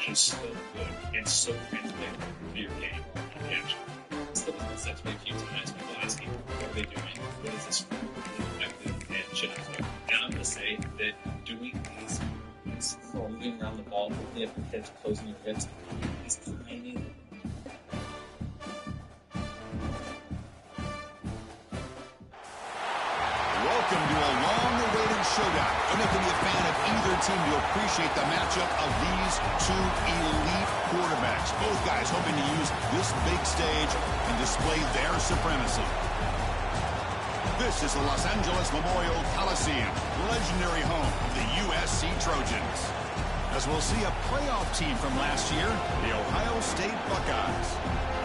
is so good and so translated to your game and action. Someone said to me a few times, people asking, what are they doing? What is this for? Effective and should I play? And I'm going to say that doing these movements, moving around the ball, looking at the hips, closing your hips, these tiny. Welcome to a long-awaited showdown. You're not going to be a fan of either team to appreciate the matchup of these two elite quarterbacks. Both guys hoping to use this big stage and display their supremacy. This is the Los Angeles Memorial Coliseum, legendary home of the USC Trojans. As we'll see a playoff team from last year, the Ohio State Buckeyes,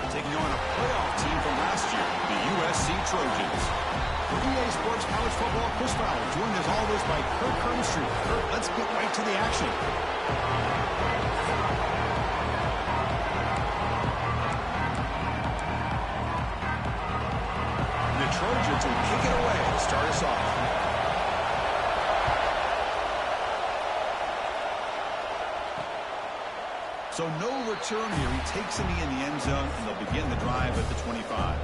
taking on a playoff team from last year, the USC Trojans. For EA Sports College Football, Chris Fowler, joined as always by Kirk Hermstreet. Kirk, let's get right to the action. The Trojans will kick it away to start us off. So no return here. He takes a knee in the end zone, and they'll begin the drive at the 25.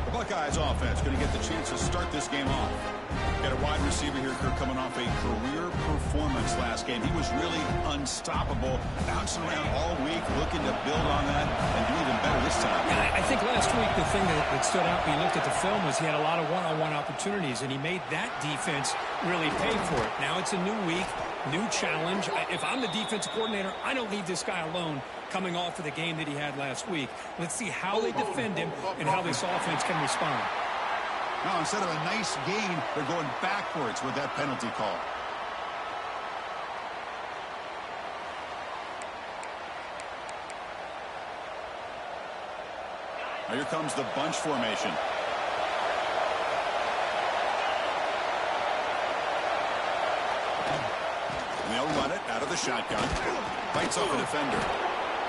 The Buckeyes offense going to get the chance to start this game off. Got a wide receiver here, Kirk, coming off a career performance last game. He was really unstoppable, bouncing around all week, looking to build on that and do even better this time. Yeah, I think last week the thing that stood out when you looked at the film was he had a lot of one-on-one opportunities, and he made that defense really pay for it. Now it's a new week, new challenge. If I'm the defensive coordinator, I don't leave this guy alone coming off of the game that he had last week. Let's see how they defend him and how this offense can respond. Now, instead of a nice gain, they're going backwards with that penalty call. Now here comes the bunch formation. And they'll run it out of the shotgun. Bites off a defender.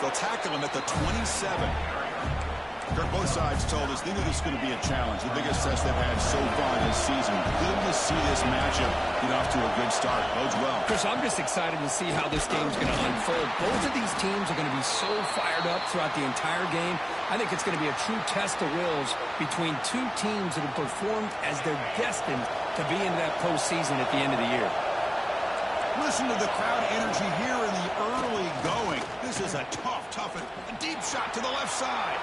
They'll tackle him at the 27. Kirk, both sides told us they knew this was going to be a challenge, the biggest test they've had so far this season. Good to see this matchup get off to a good start. Bodes well. Chris, I'm just excited to see how this game's going to unfold. Both of these teams are going to be so fired up throughout the entire game. I think it's going to be a true test of wills between two teams that have performed as they're destined to be in that postseason at the end of the year. Listen to the crowd energy here in the early going. This is a tough, a deep shot to the left side.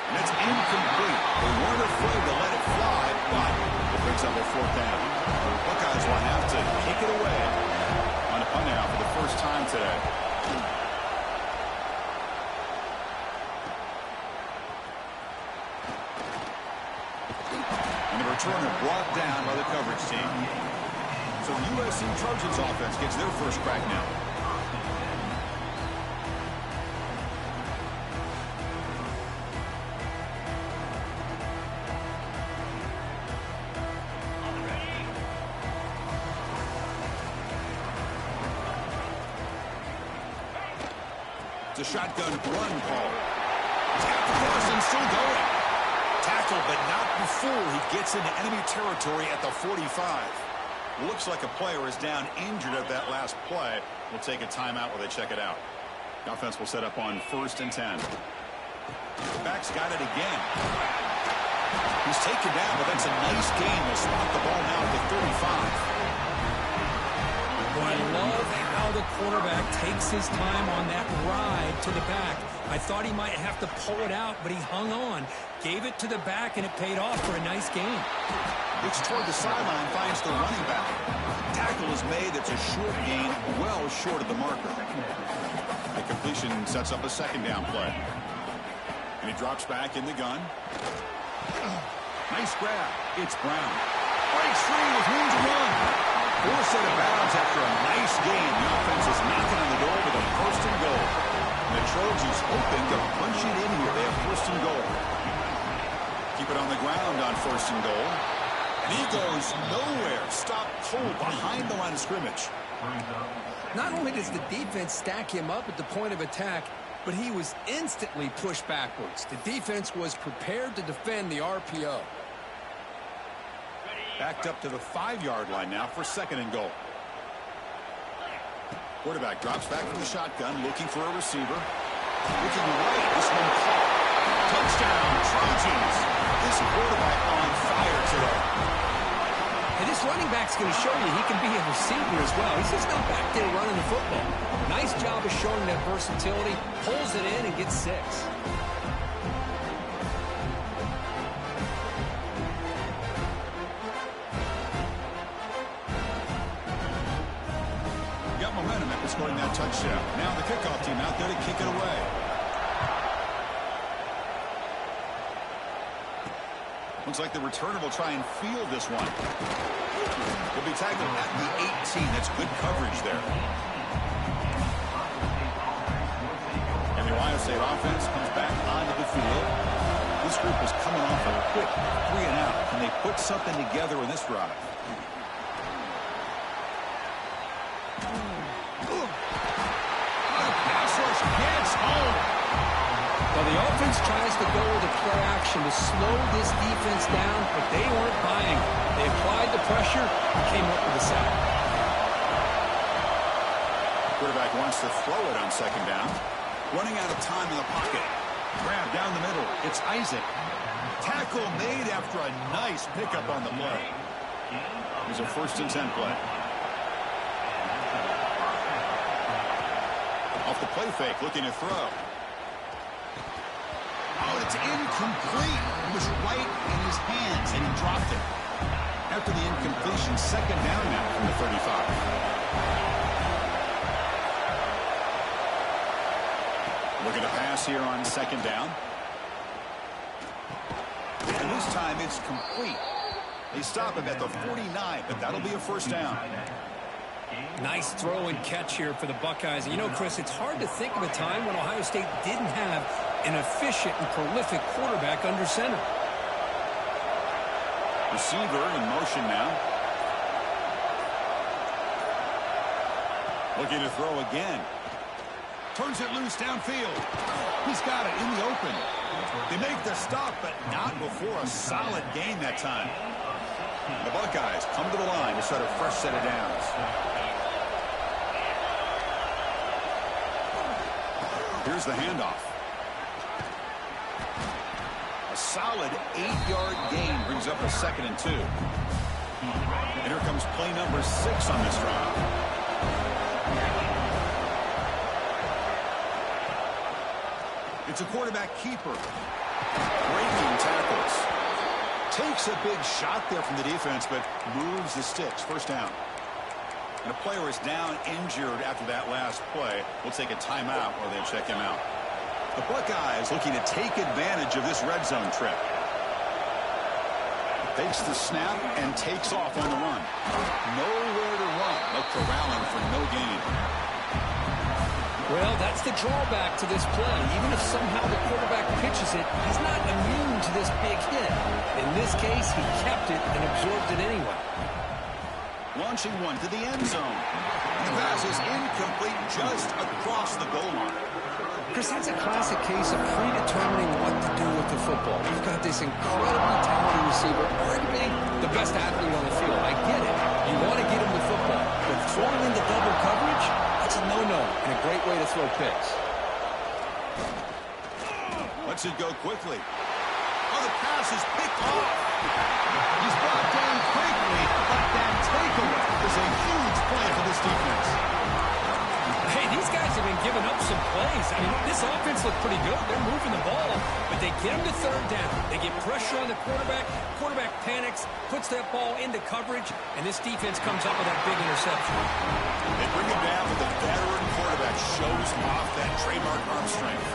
And it's incomplete. They weren't afraid to let it fly, but it brings up a fourth down. The Buckeyes will have to kick it away on a punt out for the first time today. And the returner brought down by the coverage team. So the USC Trojans offense gets their first crack now. It's a shotgun run call. He's got the pass and still going. Tackled, but not before he gets into enemy territory at the 45. Looks like a player is down injured at that last play. We'll take a timeout while they check it out. The offense will set up on 1st and 10. The back's got it again. He's taken down, but that's a nice gain. They'll spot the ball now at the 35. Well, I love how the quarterback takes his time on that ride to the back. I thought he might have to pull it out, but he hung on, gave it to the back, and it paid off for a nice gain. Looks toward the sideline, finds the running back. Tackle is made. It's a short gain, well short of the marker. The completion sets up a second down play. And he drops back in the gun. Nice grab. It's Brown. Breaks free with room to run. Forced out of bounds after a nice gain. The offense is knocking on the door with a 1st and goal. And the Trojans hoping to punch it in here. They have 1st and goal. Keep it on the ground on 1st and goal. And he goes nowhere. Stop cold behind the line of scrimmage. Not only does the defense stack him up at the point of attack, but he was instantly pushed backwards. The defense was prepared to defend the RPO. Backed up to the 5-yard line now for 2nd and goal. Quarterback drops back from the shotgun, looking for a receiver. Looking right, this one caught. Touchdown, Trojans. This quarterback on fire today. And this running back's going to show you he can be a receiver as well. He's just not back there running the football. Nice job of showing that versatility. Pulls it in and gets 6. Got momentum after scoring that touchdown. Now the kickoff team out there to kick it away. Looks like the returner will try and field this one. He'll be tackled at the 18. That's good coverage there. And the Ohio State offense comes back onto the field. This group is coming off a quick 3-and-out. Can they put something together in this drive? Pass rush gets home. Well, the offense tries to go with the play action to slow this defense down, but they weren't buying. They applied the pressure and came up with a sack. Quarterback wants to throw it on second down. Running out of time in the pocket. Grab down the middle. It's Isaac. Tackle made after a nice pickup on the play. It was a 1st and 10 play. Off the play fake, looking to throw. Oh, it's incomplete. It was right in his hands, and he dropped it. After the incompletion, second down now from the 35. Looking to pass here on second down. And this time it's complete. They stop him at the 49, but that'll be a 1st down. Nice throw and catch here for the Buckeyes. And you know, Chris, it's hard to think of a time when Ohio State didn't have an efficient and prolific quarterback under center. Receiver in motion now. Looking to throw again. Turns it loose downfield. He's got it in the open. They make the stop, but not before a solid gain that time. The Buckeyes come to the line to start a fresh set of downs. Here's the handoff. A solid 8-yard gain brings up a 2nd and 2. And here comes play number 6 on this drive. It's a quarterback keeper. Breaking tackles. Takes a big shot there from the defense, but moves the sticks. 1st down. And a player is down injured after that last play. We'll take a timeout while they check him out. The Buckeyes looking to take advantage of this red zone trip. Takes the snap and takes off on the run. Nowhere to run. They'll corral him for no gain. Well, that's the drawback to this play. Even if somehow the quarterback pitches it, he's not immune to this big hit. In this case, he kept it and absorbed it anyway. Launching one to the end zone. And the pass is incomplete just across the goal line. Chris, that's a classic case of predetermining what to do with the football. You've got this incredibly talented receiver, arguably the best athlete on the field. I get it. You want to get him the football. But throwing into double coverage, that's a no-no and a great way to throw picks. Lets it go quickly. Oh, the pass is picked off. He's brought down quickly, but that takeaway is a huge play for this defense. Hey, these guys have been giving up some plays. I mean, this offense looked pretty good. They're moving the ball, but they get him to 3rd down. They get pressure on the quarterback. Quarterback panics, puts that ball into coverage, and this defense comes up with that big interception. They bring him down, but the veteran quarterback shows off that trademark arm strength.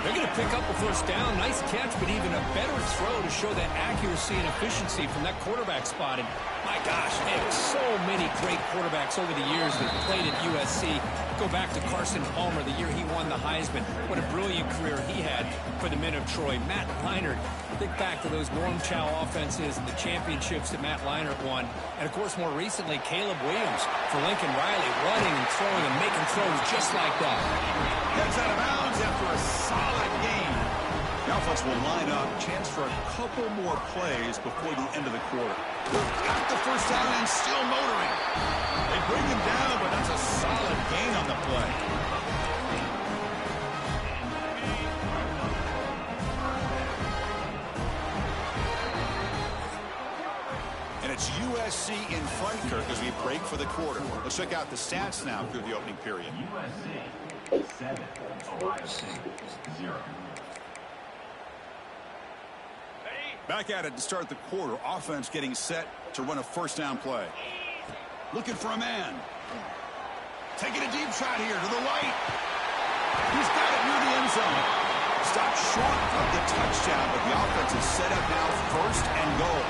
They're going to pick up a 1st down. Nice catch, but even a better throw to show that accuracy and efficiency from that quarterback spot. And my gosh, man, so many great quarterbacks over the years that played at USC. Go back to Carson Palmer, the year he won the Heisman. What a brilliant career he had for the men of Troy. Matt Leinart, think back to those Norm Chow offenses and the championships that Matt Leinart won. And, of course, more recently, Caleb Williams for Lincoln Riley, running and throwing and making throws just like that. Gets out of bounds after a solid game. The offense will line up. Chance for a couple more plays before the end of the quarter. Got the 1st down and still motoring. They bring him down, but that's a solid gain on USC in front, Kirk, as we break for the quarter. Let's check out the stats now through the opening period. USC 7, Ohio State 0. Back at it to start the quarter. Offense getting set to run a first down play. Looking for a man. Taking a deep shot here to the right. He's got it near the end zone. Stopped short of the touchdown, but the offense is set up now first and goal.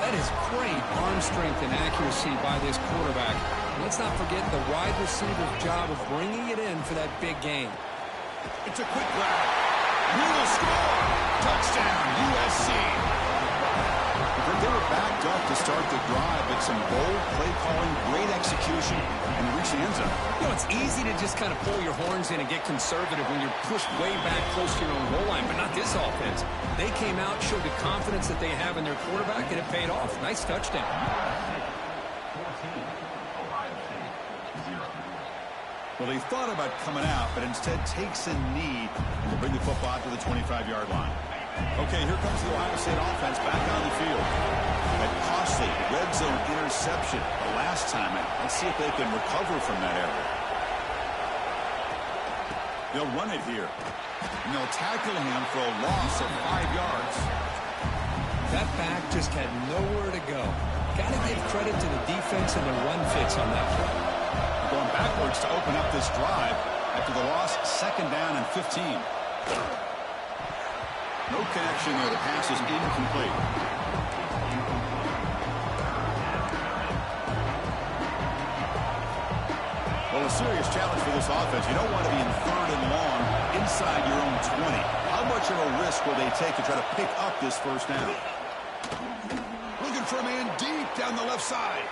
That is great arm strength and accuracy by this quarterback. Let's not forget the wide receiver's job of bringing it in for that big game. It's a quick grab. He will score. Touchdown, USC. They were backed up to start the drive, but some bold play calling, great execution, and reach the end zone. You know, it's easy to just kind of pull your horns in and get conservative when you're pushed way back close to your own goal line, but not this offense. They came out, showed the confidence that they have in their quarterback, and it paid off. Nice touchdown. 14, Ohio State 0. Well, they thought about coming out, but instead takes a knee and will bring the football to the 25-yard line. Okay, here comes the Ohio State offense back on the field. That costly red zone interception the last time. Let's see if they can recover from that error. They'll run it here. And they'll tackle him for a loss of 5 yards. That back just had nowhere to go. Got to give credit to the defense and the run fits on that play. Going backwards to open up this drive after the loss, second down and 15. No connection there. The pass is incomplete. Well, a serious challenge for this offense. You don't want to be in third and long inside your own 20. How much of a risk will they take to try to pick up this first down? Looking for a man deep down the left side.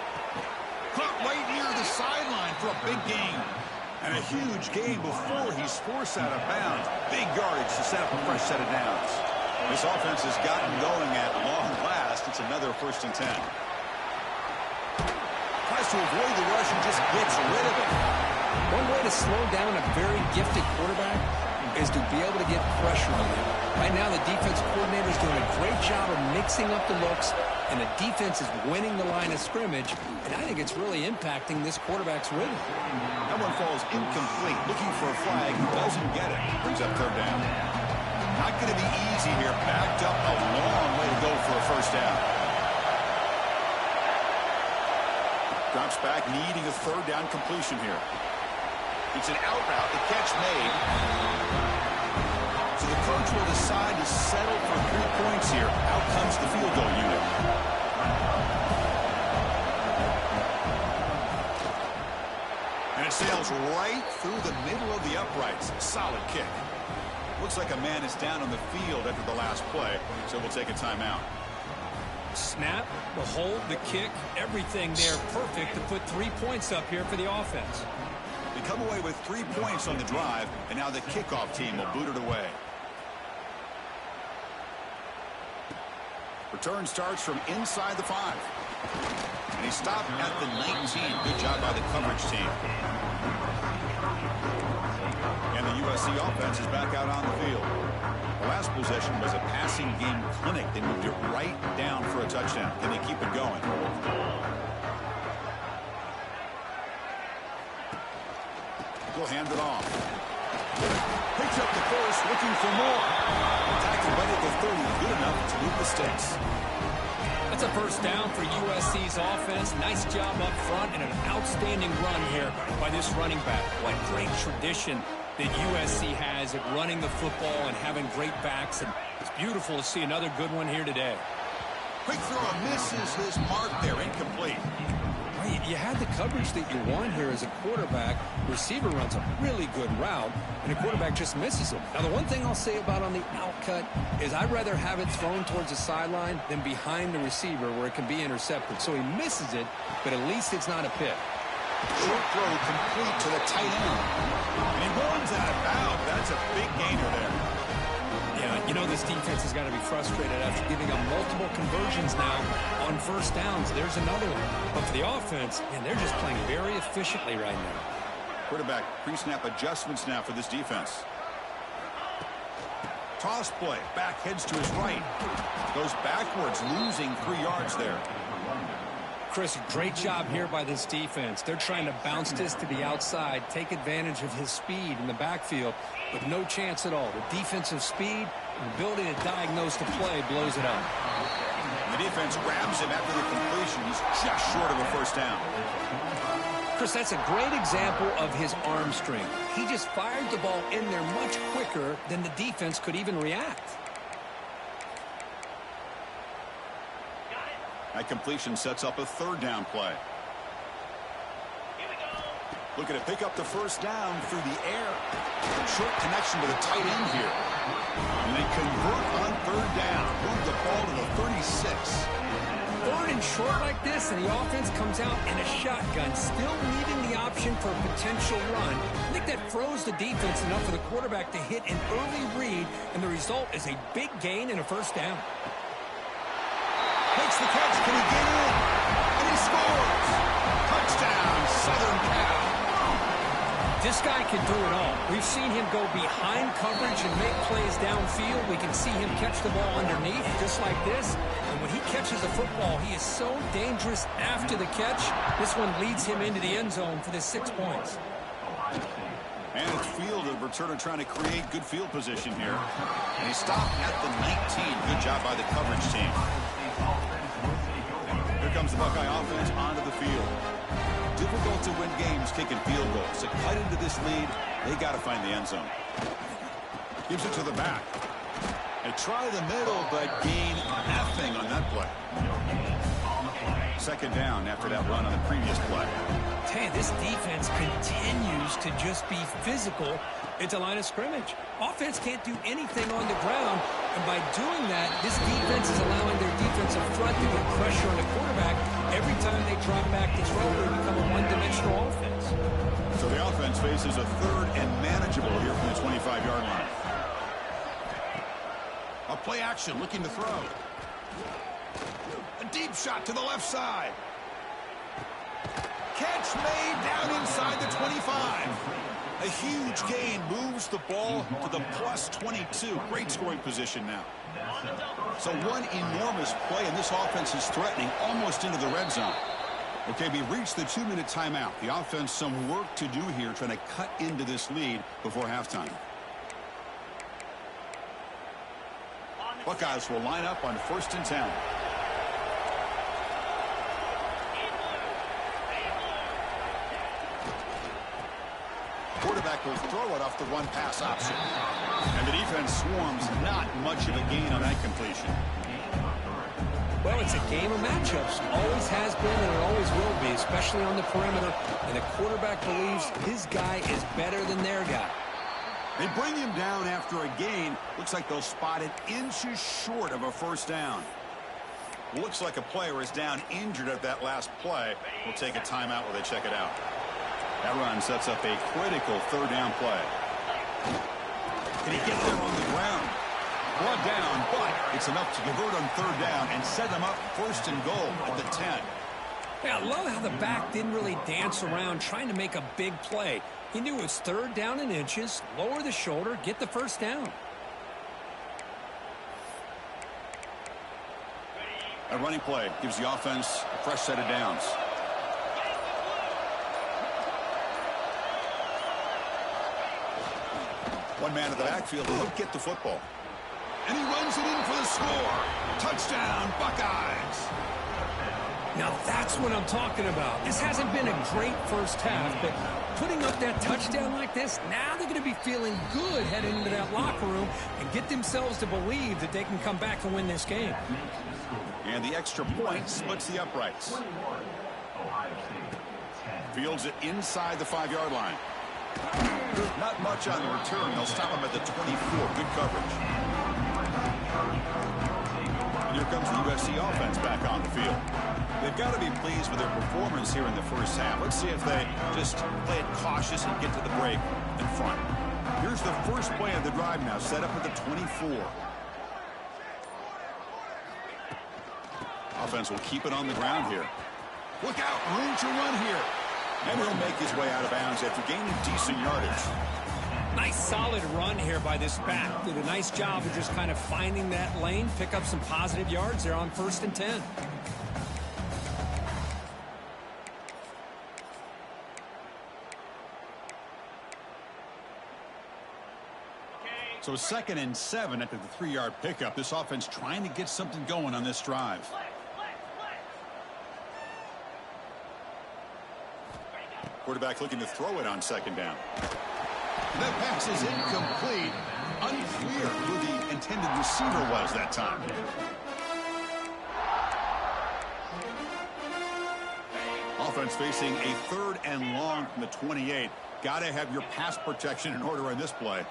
Caught right near the sideline for a big gain. And a huge gain before he's forced out of bounds. Big yardage to set up a fresh set of downs. This offense has gotten going at long last. It's another 1st and 10. Tries to avoid the rush and just gets rid of it. One way to slow down a very gifted quarterback is to be able to get pressure on him. Right now, the defense coordinator is doing a great job of mixing up the looks, and the defense is winning the line of scrimmage, and I think it's really impacting this quarterback's rhythm. That one falls incomplete. Looking for a flag. Doesn't get it. Brings up third down. Not going to be easy here. Backed up a long way to go for a first down. Drops back, needing a third down completion here. It's an out route. The catch made. So the coach will decide to settle for 3 points here. Out comes the field goal unit. And it sails right through the middle of the uprights. Solid kick. Looks like a man is down on the field after the last play, so we'll take a timeout. Snap, the hold, the kick, everything there perfect to put 3 points up here for the offense. They come away with 3 points on the drive, and now the kickoff team will boot it away. Return starts from inside the 5. And he stopped at the 19. Good job by the coverage team. And the USC offense is back out on the field. The last possession was a passing game clinic. They moved it right down for a touchdown. Can they keep it going? He'll hand it off. Picks up the course, looking for more. Tackle right at the 30. Good enough to move the sticks. That's a first down for USC's offense. Nice job up front and an outstanding run here by this running back. What great tradition that USC has at running the football and having great backs. And it's beautiful to see another good one here today. Quick throw misses his mark there. Incomplete. You had the coverage that you want here as a quarterback. Receiver runs a really good route, and the quarterback just misses it. Now, the one thing I'll say about on the out cut is I'd rather have it thrown towards the sideline than behind the receiver where it can be intercepted. So he misses it, but at least it's not a pick. Short throw complete to the tight end. And he runs out of bounds. That's a big gainer there. Yeah, you know this defense has got to be frustrated after giving up multiple conversions now on first downs. There's another one. But for the offense, man, they're just playing very efficiently right now. Quarterback pre-snap adjustments now for this defense. Toss play. Back heads to his right. Goes backwards, losing 3 yards there. Chris, great job here by this defense. They're trying to bounce this to the outside, take advantage of his speed in the backfield, but no chance at all. The defensive speed and ability to diagnose the play blows it up. The defense grabs him after the completion. He's just short of a first down. Chris, that's a great example of his arm strength. He just fired the ball in there much quicker than the defense could even react. That completion sets up a third down play. Looking to pick up the first down through the air. Short connection to the tight end here. And they convert on third down. Move the ball to the 36. Third and short like this, and the offense comes out in a shotgun, still leaving the option for a potential run. I think that froze the defense enough for the quarterback to hit an early read, and the result is a big gain and a first down. Makes the catch. Can he get in? And he scores. Touchdown, Southern Cal. This guy can do it all. We've seen him go behind coverage and make plays downfield. We can see him catch the ball underneath, just like this. And when he catches the football, he is so dangerous after the catch. This one leads him into the end zone for the 6 points. And it's field, the returner trying to create good field position here. And he stopped at the 19. Good job by the coverage team. Here comes the Buckeye offense onto the field. Difficult to win games kicking field goals. To cut into this lead, they got to find the end zone. Gives it to the back. They try the middle, but gain nothing on that play. Second down after that run on the previous play. Hey, this defense continues to just be physical at the line of scrimmage. Offense can't do anything on the ground, and by doing that, this defense is allowing their defensive front to get pressure on the quarterback. Every time they drop back to throw, they become a one-dimensional offense. So the offense faces a third and manageable here from the 25-yard line. A play action, looking to throw. A deep shot to the left side. Catch made down inside the 25. A huge gain moves the ball to the plus 22. Great scoring position now. So one enormous play, and this offense is threatening almost into the red zone. Okay, we reached the 2-minute timeout. The offense some work to do here, trying to cut into this lead before halftime. Buckeyes will line up on 1st and 10. Quarterback will throw it off the run-pass option. And the defense swarms, not much of a gain on that completion. Well, it's a game of matchups. Always has been and it always will be, especially on the perimeter. And the quarterback believes his guy is better than their guy. They bring him down after a gain. Looks like they'll spot it inches short of a first down. Looks like a player is down injured at that last play. We'll take a timeout while they check it out. That run sets up a critical third down play. Can he get there on the ground? Brought down, but it's enough to convert on third down and set them up 1st and goal at the 10. Yeah, I love how the back didn't really dance around trying to make a big play. He knew it was third down in inches, lower the shoulder, get the first down. A running play gives the offense a fresh set of downs. One man in the backfield will get the football. And he runs it in for the score. Touchdown, Buckeyes. Now that's what I'm talking about. This hasn't been a great first half, but putting up that touchdown like this, now they're going to be feeling good heading into that locker room and get themselves to believe that they can come back and win this game. And the extra point splits the uprights. Fields it inside the 5-yard line. Not much on the return. They'll stop him at the 24. Good coverage. And here comes the USC offense back on the field. They've got to be pleased with their performance here in the first half. Let's see if they just play it cautious and get to the break in front. Here's the first play of the drive now, set up at the 24. Offense will keep it on the ground here. Look out, room to run here. And he'll make his way out of bounds after gaining decent yardage. Nice solid run here by this back. Did a nice job of just kind of finding that lane, pick up some positive yards there on 1st and 10. So 2nd and 7 after the 3-yard pickup. This offense trying to get something going on this drive. Quarterback looking to throw it on 2nd down. That pass is incomplete. Unclear who the intended receiver was that time. Offense facing a 3rd and long from the 28. Got to have your pass protection in order on this play.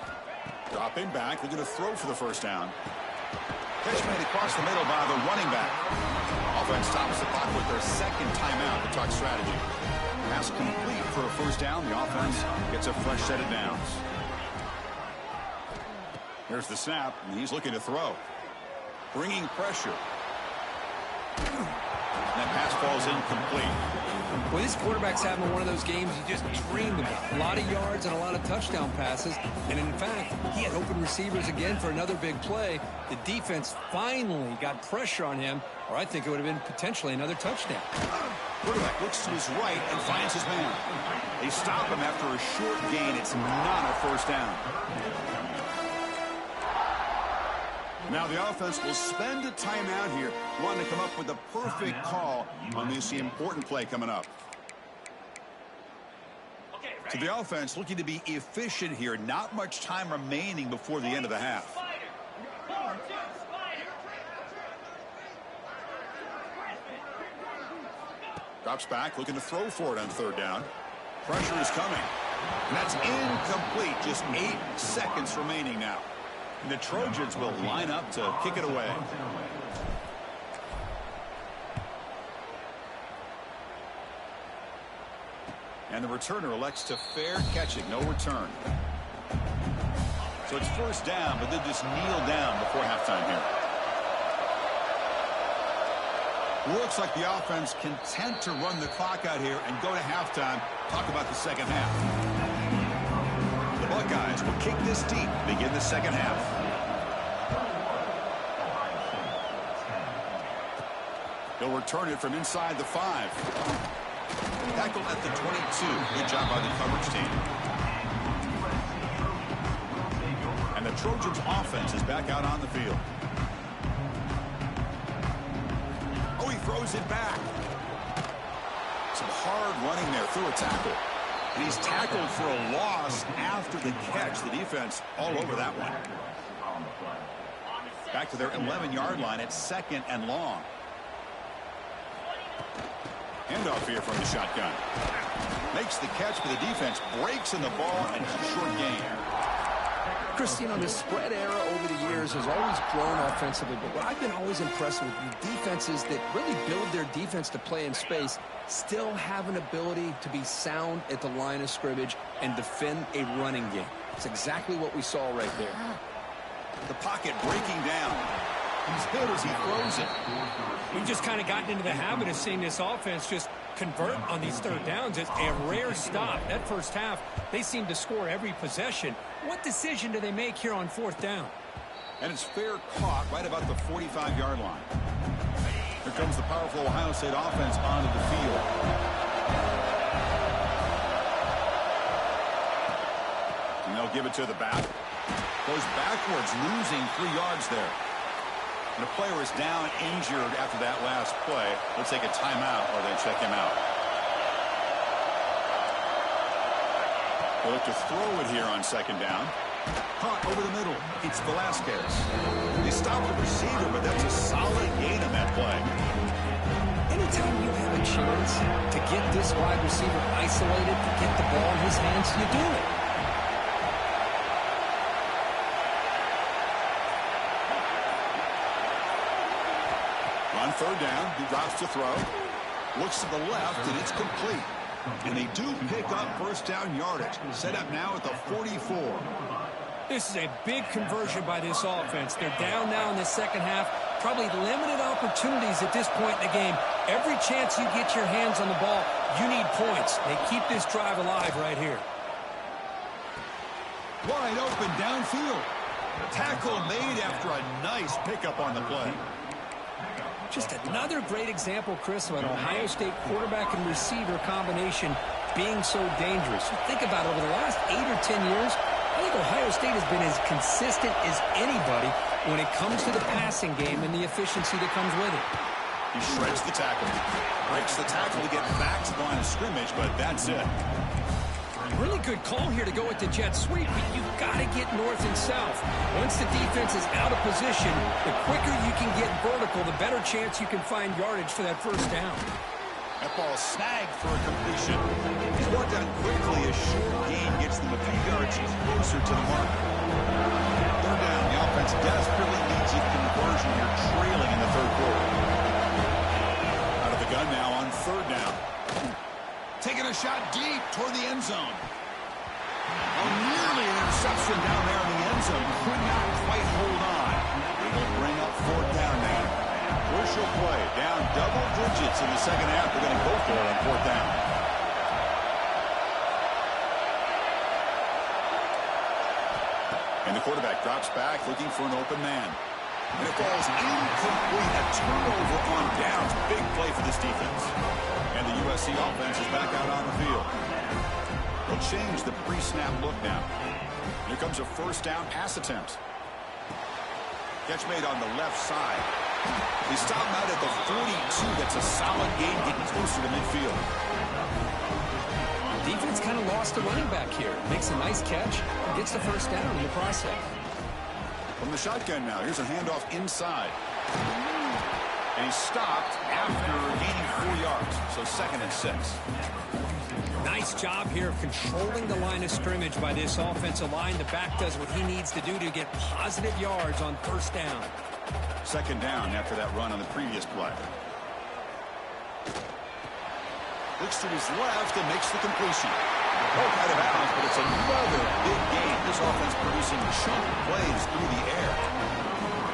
Dropping back, looking to throw for the 1st down. Catch made across the middle by the running back. Offense stops the clock with their 2nd timeout to talk strategy. Pass complete for a 1st down. The offense gets a fresh set of downs. Here's the snap, and he's looking to throw. Bringing pressure. And that pass falls incomplete. Well, this quarterback's having one of those games you just dreamed about. A lot of yards and a lot of touchdown passes. And in fact, he had open receivers again for another big play. The defense finally got pressure on him, or I think it would have been potentially another touchdown. Quarterback looks to his right and finds his man. They stop him after a short gain. It's not a 1st down. Now the offense will spend a timeout here, wanting to come up with the perfect call on this important play coming up. So the offense looking to be efficient here. Not much time remaining before the end of the half. Drops back, looking to throw for it on 3rd down. Pressure is coming. And that's incomplete. Just 8 seconds remaining now. And the Trojans will line up to kick it away. And the returner elects to fair catch it. No return. So it's 1st down, but then just kneel down before halftime here. Looks like the offense content to run the clock out here and go to halftime. Talk about the 2nd half. The Buckeyes will kick this deep, begin the 2nd half. They'll return it from inside the 5. Tackled at the 22. Good job by the coverage team. And the Trojans offense is back out on the field. Oh, he throws it back. Some hard running there through a tackle. And he's tackled for a loss after the catch. The defense all over that one. Back to their 11-yard line at 2nd and long. Handoff here from the shotgun. Makes the catch, but the defense breaks in the ball, and it's a short gain. Chris, you know, the spread era over the years has always grown offensively, but what I've been always impressed with the defenses that really build their defense to play in space still have an ability to be sound at the line of scrimmage and defend a running game. It's exactly what we saw right there. The pocket breaking down. He's hit as he throws it. We've just kind of gotten into the habit of seeing this offense just convert on these 3rd downs. It's a rare stop. That 1st half, they seem to score every possession. What decision do they make here on 4th down? And it's fair caught right about the 45-yard line. Here comes the powerful Ohio State offense onto the field. And they'll give it to the back. Goes backwards, losing 3 yards there. And the player is down injured after that last play. They'll take a timeout or they check him out. They'll look to throw it here on 2nd down. Caught over the middle. It's Velasquez. They stop the receiver, but that's a solid gain on that play. Anytime you have a chance to get this wide receiver isolated, to get the ball in his hands, you do it. On 3rd down, he drops to throw. Looks to the left, and it's complete. And they do pick up 1st down yardage. Set up now at the 44. This is a big conversion by this offense. They're down now in the 2nd half. Probably limited opportunities at this point in the game. Every chance you get your hands on the ball, you need points. They keep this drive alive right here. Wide open downfield. Tackle made after a nice pickup on the play. Just another great example, Chris, of an Ohio State quarterback and receiver combination being so dangerous. You think about it, over the last 8 or 10 years, I like Ohio State has been as consistent as anybody when it comes to the passing game and the efficiency that comes with it. He shreds the tackle. Breaks the tackle to get back to the line of scrimmage, but that's it. Really good call here to go with the jet sweep, but you've got to get north and south. Once the defense is out of position, the quicker you can get vertical, the better chance you can find yardage for that first down. That ball snagged for a completion. He's brought down quickly. A short gain gets them a few yards closer to the mark. Third down. The offense desperately needs a conversion here, trailing in the third quarter. Out of the gun now on third down. Taking a shot deep toward the end zone. Oh, nearly an interception down there in the end zone. Could not quite hold on. It'll bring up fourth down now. Crucial play. Down double digits in the second half. They're going to go for it on fourth down. And the quarterback drops back looking for an open man. And it falls incomplete. A turnover on downs. Big play for this defense. And the USC offense is back out on the field. They'll change the pre-snap look now. Here comes a first down pass attempt. Catch made on the left side. They stop him out at the 42. That's a solid gain getting closer to midfield. Defense kind of lost a running back here. Makes a nice catch and gets the first down in the process. From the shotgun now, here's a handoff inside. And he's stopped after gaining 4 yards. So 2nd and 6. Nice job here of controlling the line of scrimmage by this offensive line. The back does what he needs to do to get positive yards on first down. 2nd down after that run on the previous play. Looks to his left and makes the completion. Both out of bounds, but it's another big game. This offense producing chunk plays through the air.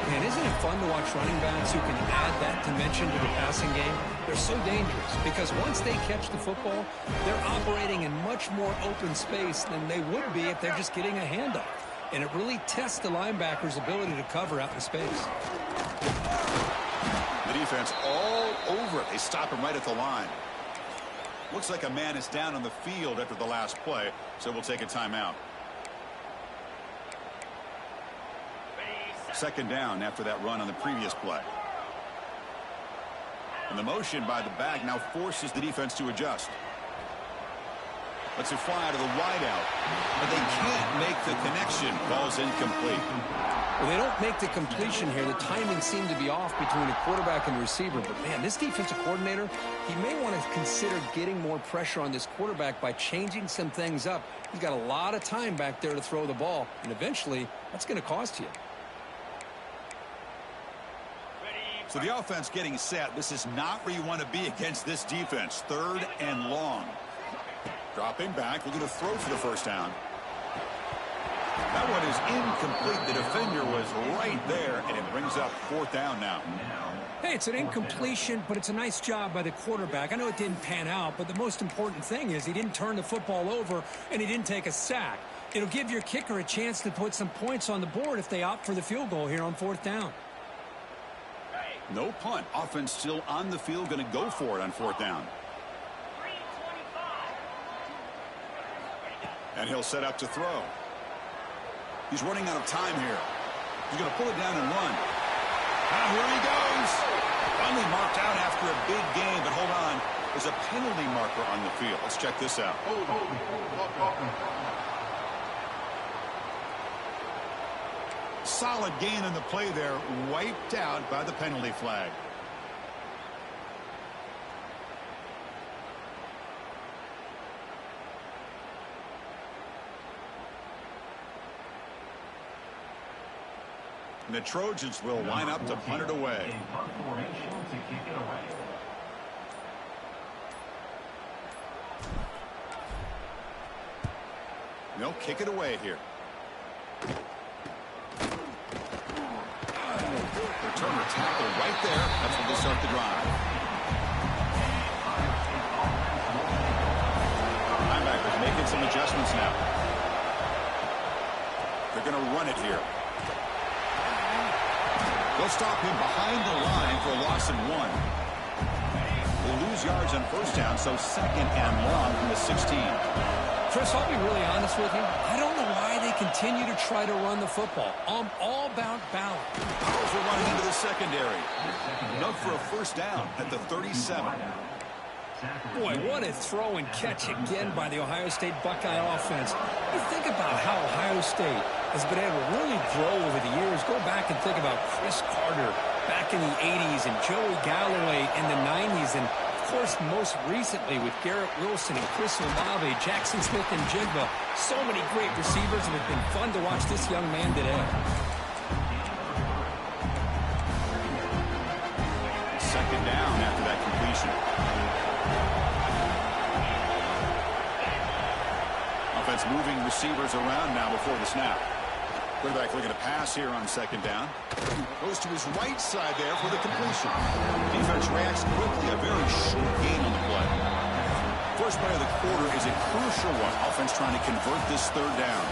Man, isn't it fun to watch running backs who can add that dimension to the passing game? They're so dangerous because once they catch the football, they're operating in much more open space than they would be if they're just getting a handoff. And it really tests the linebacker's ability to cover out in space. The defense all over it. They stop him right at the line. Looks like a man is down on the field after the last play, so we'll take a timeout. 2nd down after that run on the previous play. And the motion by the back now forces the defense to adjust. Lets it fly out of the wideout, but they can't make the connection. Ball's incomplete. Well, they don't make the completion here. The timing seemed to be off between the quarterback and the receiver. But, man, this defensive coordinator, he may want to consider getting more pressure on this quarterback by changing some things up. He's got a lot of time back there to throw the ball, and eventually that's going to cost you. So the offense getting set. This is not where you want to be against this defense. 3rd and long. Dropping back, looking to throw for the first down. That one is incomplete. The defender was right there, and it brings up 4th down now. Hey, it's an incompletion, but it's a nice job by the quarterback. I know it didn't pan out, but the most important thing is he didn't turn the football over, and he didn't take a sack. It'll give your kicker a chance to put some points on the board if they opt for the field goal here on 4th down. No punt. Offense still on the field, going to go for it on 4th down. And he'll set up to throw. He's running out of time here. He's going to pull it down and run. And here he goes. Finally marked out after a big game, but hold on. There's a penalty marker on the field. Let's check this out. Solid gain in the play there, wiped out by the penalty flag. And the Trojans will line up to punt it away. They'll kick it away here. Returner tackle right there. That's when they start the drive. Linebackers making some adjustments now. They're going to run it here. They'll stop him behind the line for a loss of 1. They lose yards on first down, so 2nd and long from the 16. Chris, I'll be really honest with you. I don't know why they continue to try to run the football. I'm all about balance. Powerful running into the secondary. Dug for a first down at the 37. Boy, what a throw and catch again by the Ohio State Buckeye offense. You think about how Ohio State has been able to really grow over the years. Go back and think about Chris Carter back in the 80s and Joey Galloway in the 90s. And, of course, most recently with Garrett Wilson and Chris Olave, Jackson Smith and Jigba. So many great receivers, and it's been fun to watch this young man today. Second down after that completion. Offense moving receivers around now before the snap. Quarterback looking to pass here on second down. Goes to his right side there for the completion. Defense reacts quickly. A very short gain on the play. First play of the quarter is a crucial one. Offense trying to convert this third down.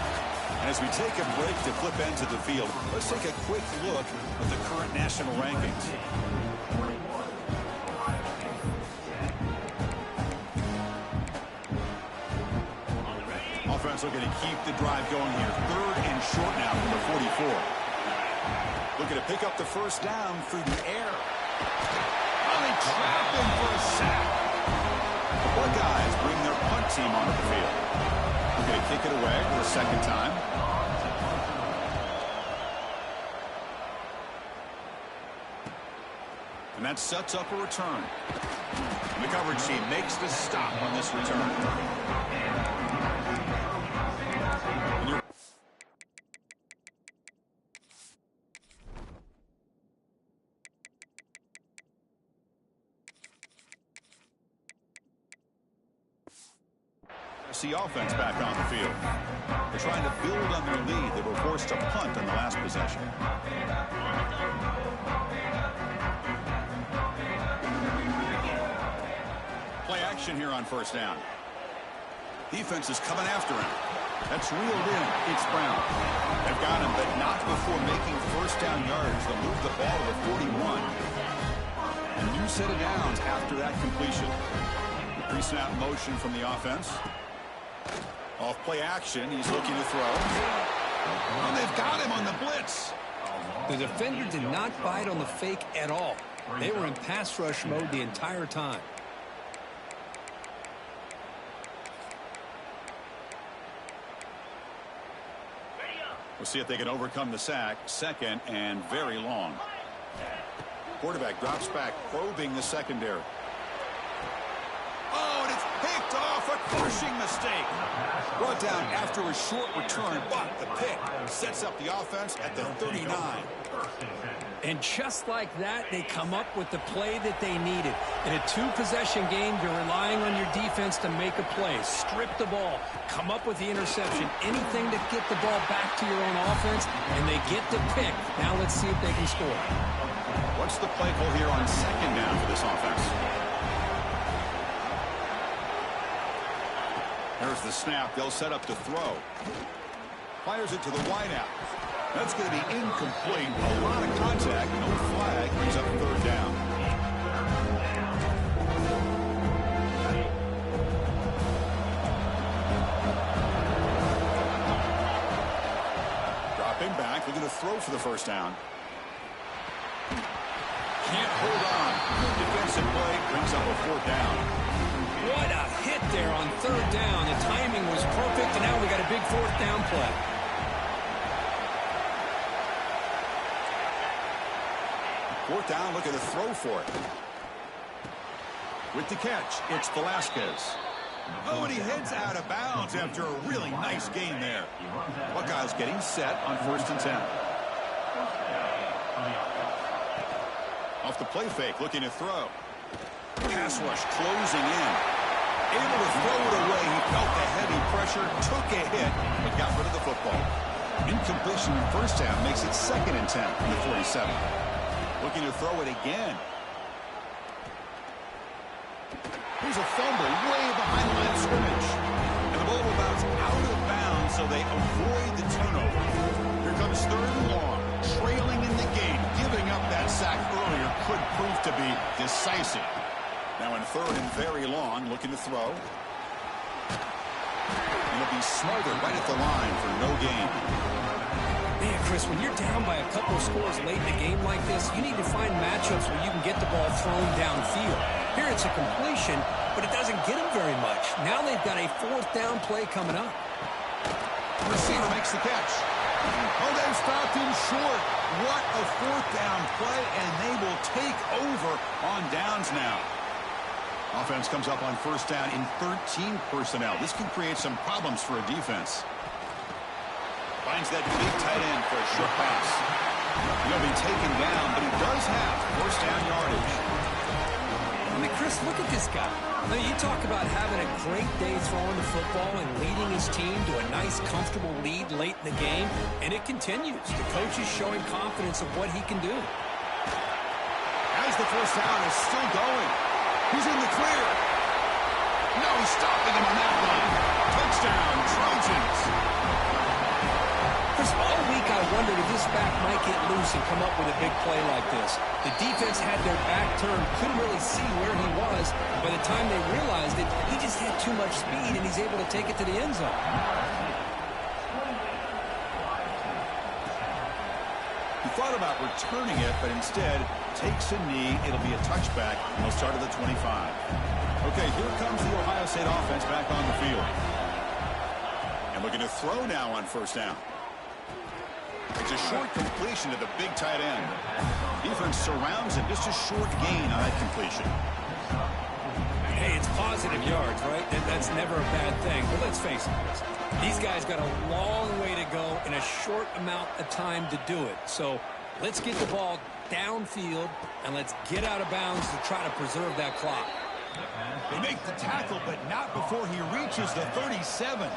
And as we take a break to flip into the field, let's take a quick look at the current national rankings. Offense looking to keep the drive going here. Third and short now from the 44. Looking to pick up the first down through the air. Oh, they trap him for a sack. The Buckeyes bring their punt team onto the field. Looking to kick it away for a second time. And that sets up a return. The coverage team makes the stop on this return. See offense back on the field. They're trying to build on their lead. They were forced to punt on the last possession. Play action here on first down. Defense is coming after him. That's reeled in. It's Brown. They've got him, but not before making first down yards. They'll move the ball to the 41. A new set of downs after that completion. Pre-snap motion from the offense. Off play action, he's looking to throw. And they've got him on the blitz. The defender did not bite on the fake at all. They were in pass rush mode the entire time. We'll see if they can overcome the sack. Second and very long. Quarterback drops back, probing the secondary. Oh, and it's picked off. A crushing mistake. Brought down after a short return, but the pick sets up the offense at the 39. And just like that, they come up with the play that they needed. In a two-possession game, you're relying on your defense to make a play. Strip the ball. Come up with the interception. Anything to get the ball back to your own offense, and they get the pick. Now let's see if they can score. What's the play call here on second down for this offense? There's the snap. They'll set up the throw. Fires it to the wideout. That's going to be incomplete. A lot of contact. No flag. Brings up third down. Dropping back. Looking to throw for the first down. Can't hold on. Good defensive play. Brings up a fourth down. What a hit there on third down. The timing was perfect, and now we got a big fourth down play. Fourth down, looking to throw for it. With the catch, it's Velasquez. Oh, and he heads out of bounds after a really nice gain there. Buckeyes getting set on 1st and 10. Off the play fake, looking to throw. Pass rush closing in. Able to throw it away. He felt the heavy pressure, took a hit, but got rid of the football. Incompletion in first down makes it 2nd and 10 from the 47. Looking to throw it again. Here's a fumble way behind the line of scrimmage. And the ball will bounce out of bounds, so they avoid the turnover. Here comes 3rd and long. Trailing in the game. Giving up that sack earlier could prove to be decisive. Now in 3rd and very long, looking to throw. And the smothered right at the line for no gain. Man, Chris, when you're down by a couple of scores late in a game like this, you need to find matchups where you can get the ball thrown downfield. Here it's a completion, but it doesn't get them very much. Now they've got a fourth down play coming up. Receiver makes the catch. Oh, they stopped him short. What a fourth down play, and they will take over on downs now. Offense comes up on first down in 13 personnel. This can create some problems for a defense. Finds that big tight end for a short pass. He'll be taken down, but he does have first down yardage. I mean, Chris, look at this guy. Now, you talk about having a great day throwing the football and leading his team to a nice, comfortable lead late in the game, and it continues. The coach is showing confidence of what he can do. As the first down is still going. He's in the clear. No, he's stopping him on that one. Touchdown, Trojans. Chris, all week I wondered if this back might get loose and come up with a big play like this. The defense had their back turned, couldn't really see where he was. By the time they realized it, he just had too much speed, and he's able to take it to the end zone. He thought about returning it, but instead takes a knee. It'll be a touchback, and they'll start at the 25. Okay, here comes the Ohio State offense back on the field. And looking to throw now on first down. It's a short completion to the big tight end. Defense surrounds him. Just a short gain on that completion. Hey, it's positive yards, right? And that's never a bad thing. But let's face it, Chris. These guys got a long way to go in a short amount of time to do it. So let's get the ball downfield, and let's get out of bounds to try to preserve that clock. They make the tackle, but not before he reaches the 37.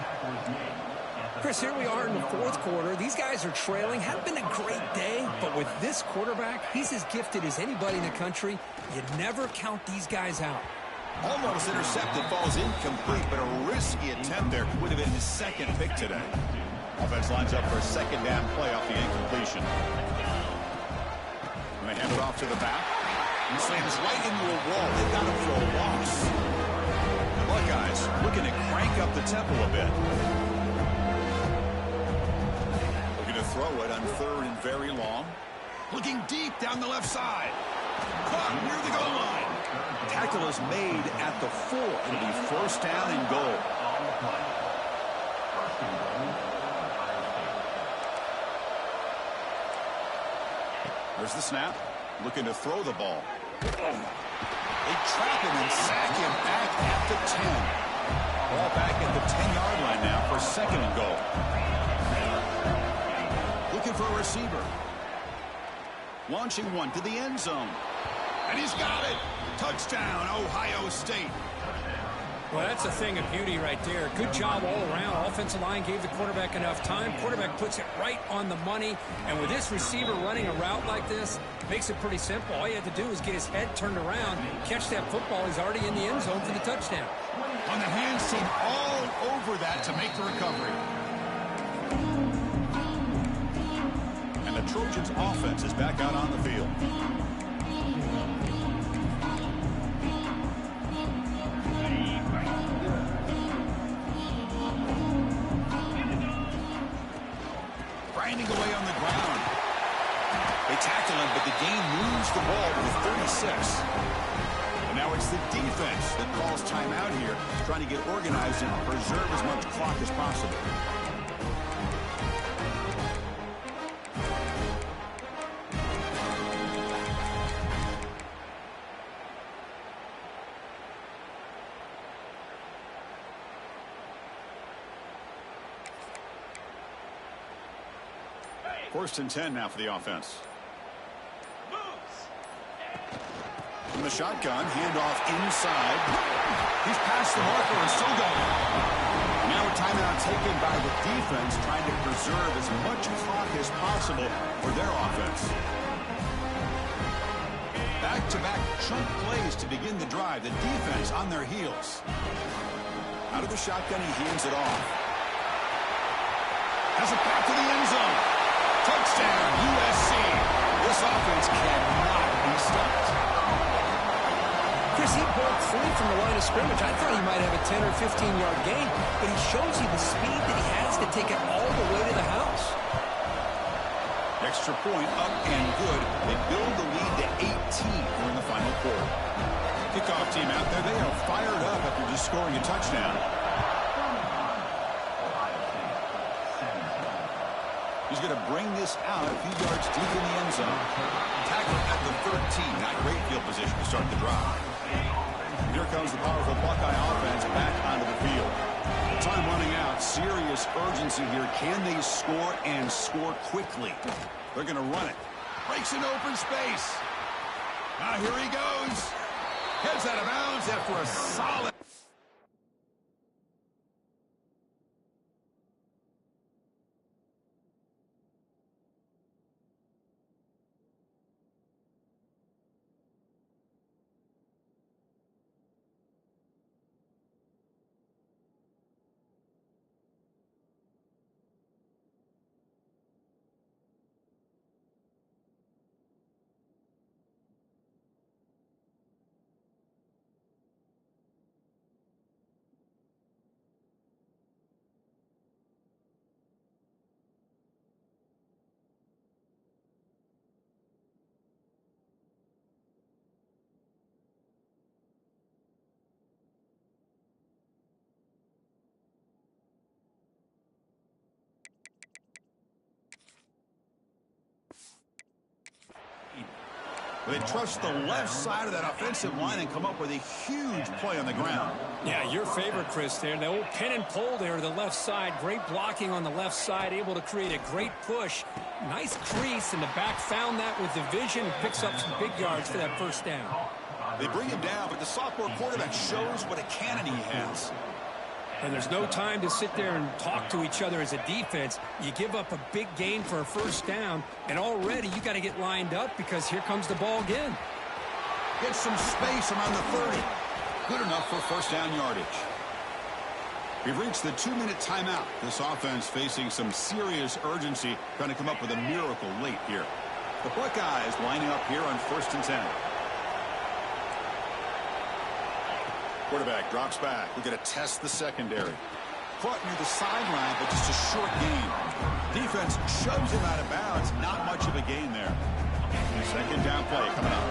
Chris, here we are in the fourth quarter. These guys are trailing. Hadn't been a great day, but with this quarterback, he's as gifted as anybody in the country. You never count these guys out. Almost intercepted, falls incomplete, but a risky attempt there. Would have been his second pick today. Offense lines up for a second down play off the incompletion. And they hand it off to the back. He slams right into a wall. They've got him for a loss. Buckeyes looking to crank up the tempo a bit. Throw it on third and very long. Looking deep down the left side. Caught near the goal line. Tackle is made at the 4. It'll be first down and goal. There's the snap. Looking to throw the ball. They trap him and sack him back at the 10. Ball back at the 10-yard line now for second and goal. Looking for a receiver. Launching one to the end zone. And he's got it. Touchdown, Ohio State. Well, that's a thing of beauty right there. Good job all around. Offensive line gave the quarterback enough time. Quarterback puts it right on the money. And with this receiver running a route like this, makes it pretty simple. All you have to do is get his head turned around, catch that football. He's already in the end zone for the touchdown. On the hands team all over that to make the recovery. The Trojans offense is back out on the field. Grinding away on the ground. They tackle him, but the game moves the ball to the 36. And now it's the defense that calls timeout here, trying to get organized and preserve as much clock as possible. First and 10 now for the offense. From the shotgun, handoff inside. He's past the marker and still going. Now a timeout taken by the defense, trying to preserve as much clock as possible for their offense. Back-to-back chunk plays to begin the drive. The defense on their heels. Out of the shotgun, he hands it off. Has it back to the end zone. Touchdown, USC. This offense cannot be stopped. Chris, he broke free from the line of scrimmage. I thought he might have a 10 or 15-yard gain. but he shows you the speed that he has to take it all the way to the house. Extra point up and good. They build the lead to 18 here in the final quarter. Kickoff team out there. They are fired up after just scoring a touchdown. He's going to bring this out a few yards deep in the end zone. Tackle at the 13. Not great field position to start the drive. Here comes the powerful Buckeye offense back onto the field. Time running out. Serious urgency here. Can they score and score quickly? They're going to run it. Breaks into open space. Now here he goes. Heads out of bounds after a solid... They trust the left side of that offensive line and come up with a huge play on the ground. Yeah, your favorite, Chris, there. The old pin and pull there to the left side. Great blocking on the left side, able to create a great push. Nice crease, and the back found that with the vision. Picks up some big yards for that first down. They bring him down, but the sophomore quarterback shows what a cannon he has. And there's no time to sit there and talk to each other as a defense. You give up a big gain for a first down, and already you got to get lined up because here comes the ball again. Get some space around the 30. Good enough for first down yardage. We've reached the 2-minute timeout. This offense facing some serious urgency, trying to come up with a miracle late here. The Buckeyes lining up here on 1st and 10. Quarterback drops back. We're going to test the secondary. Caught near the sideline, but just a short gain. Defense shoves him out of bounds. Not much of a gain there. Second down play coming up.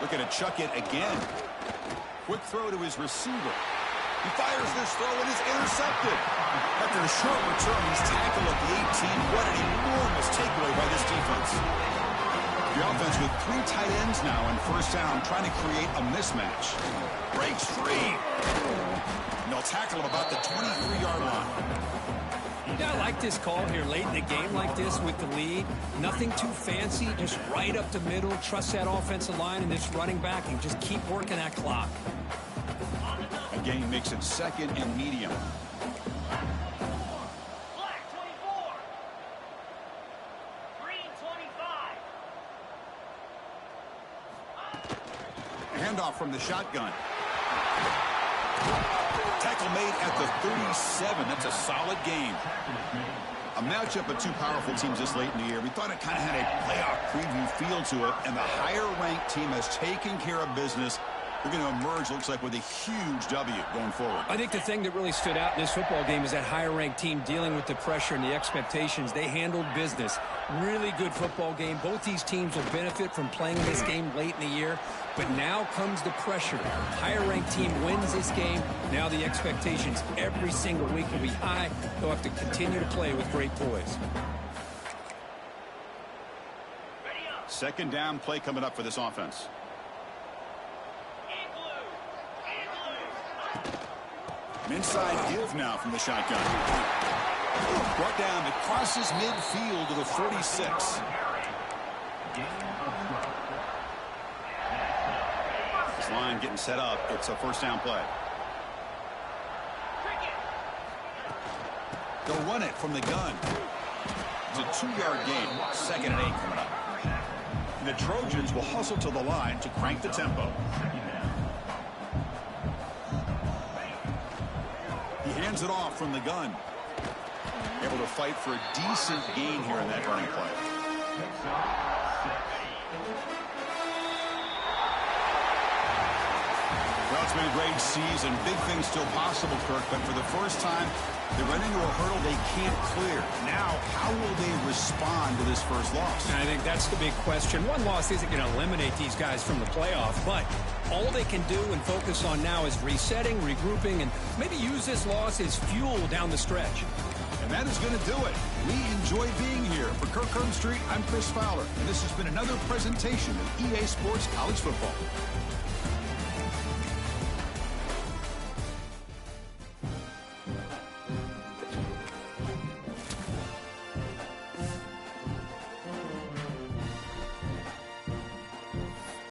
Looking to chuck it again. Quick throw to his receiver. He fires this throw and is intercepted. After a short return, he's tackled at the 18. What an enormous takeaway by this defense. The offense with 3 tight ends now on first down, trying to create a mismatch. Breaks free. And they'll tackle him about the 23-yard line. Yeah, I like this call here late in the game like this with the lead. Nothing too fancy, just right up the middle. Trust that offensive line and this running back and just keep working that clock. Again, makes it second and medium. Handoff from the shotgun. Tackle made at the 37. That's a solid game. A matchup of 2 powerful teams this late in the year. We thought it kind of had a playoff preview feel to it, and the higher-ranked team has taken care of business. They're going to emerge, looks like, with a huge W going forward. I think the thing that really stood out in this football game is that higher-ranked team dealing with the pressure and the expectations. They handled business. Really good football game. Both these teams will benefit from playing this game late in the year. But now comes the pressure. Higher-ranked team wins this game. Now the expectations every single week will be high. They'll have to continue to play with great poise. Second down play coming up for this offense. An inside give now from the shotgun. Brought down, it crosses midfield to the 46. This line getting set up. It's a first down play. They'll run it from the gun. It's a 2-yard gain. 2nd and 8 coming up. And the Trojans will hustle to the line to crank the tempo. He hands it off from the gun. Able to fight for a decent gain here in that running play. Well, it's been a great season. Big things still possible, Kirk, but for the first time, they're running into a hurdle they can't clear. Now, how will they respond to this first loss? And I think that's the big question. One loss isn't going to eliminate these guys from the playoff, but all they can do and focus on now is resetting, regrouping, and maybe use this loss as fuel down the stretch. And that is going to do it. We enjoy being here. For Kirk Herbstreit, I'm Chris Fowler, and this has been another presentation of EA Sports College Football.